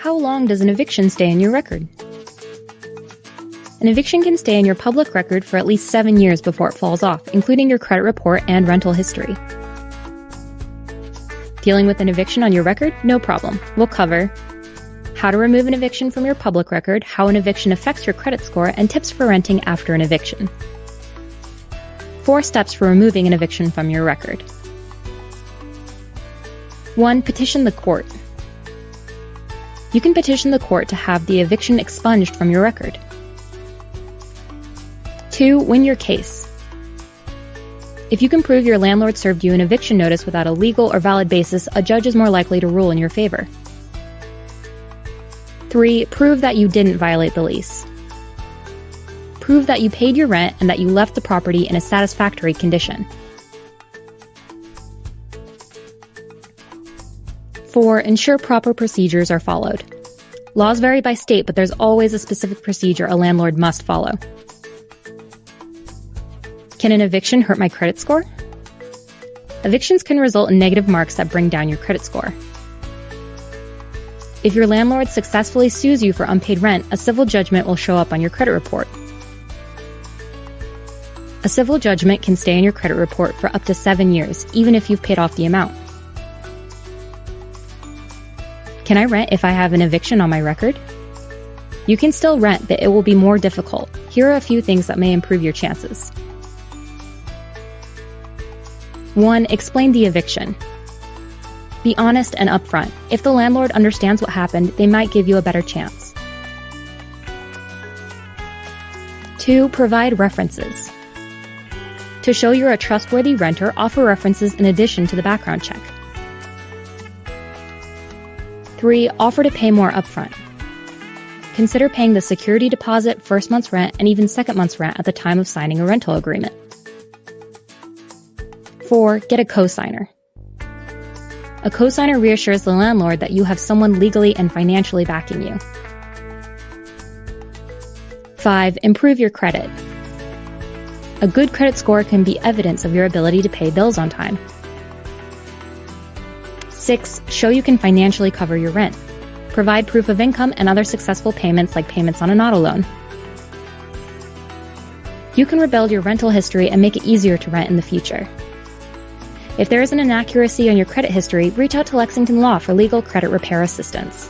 How long does an eviction stay in your record? An eviction can stay in your public record for at least 7 years before it falls off, including your credit report and rental history. Dealing with an eviction on your record? No problem. We'll cover how to remove an eviction from your public record, how an eviction affects your credit score, and tips for renting after an eviction. 4 steps for removing an eviction from your record. 1. Petition the court. You can petition the court to have the eviction expunged from your record. 2. Win your case. If you can prove your landlord served you an eviction notice without a legal or valid basis, a judge is more likely to rule in your favor. 3. Prove that you didn't violate the lease. Prove that you paid your rent and that you left the property in a satisfactory condition. 4. Ensure proper procedures are followed. Laws vary by state, but there's always a specific procedure a landlord must follow. Can an eviction hurt my credit score? Evictions can result in negative marks that bring down your credit score. If your landlord successfully sues you for unpaid rent, a civil judgment will show up on your credit report. A civil judgment can stay in your credit report for up to 7 years, even if you've paid off the amount. Can I rent if I have an eviction on my record? You can still rent, but it will be more difficult. Here are a few things that may improve your chances. 1. Explain the eviction. Be honest and upfront. If the landlord understands what happened, they might give you a better chance. 2. Provide references. To show you're a trustworthy renter, offer references in addition to the background check. 3. Offer to pay more upfront. Consider paying the security deposit, first month's rent, and even second month's rent at the time of signing a rental agreement. 4. Get a cosigner. A cosigner reassures the landlord that you have someone legally and financially backing you. 5. Improve your credit. A good credit score can be evidence of your ability to pay bills on time. 6. Show you can financially cover your rent. Provide proof of income and other successful payments like payments on an auto loan. You can rebuild your rental history and make it easier to rent in the future. If there is an inaccuracy on your credit history, reach out to Lexington Law for legal credit repair assistance.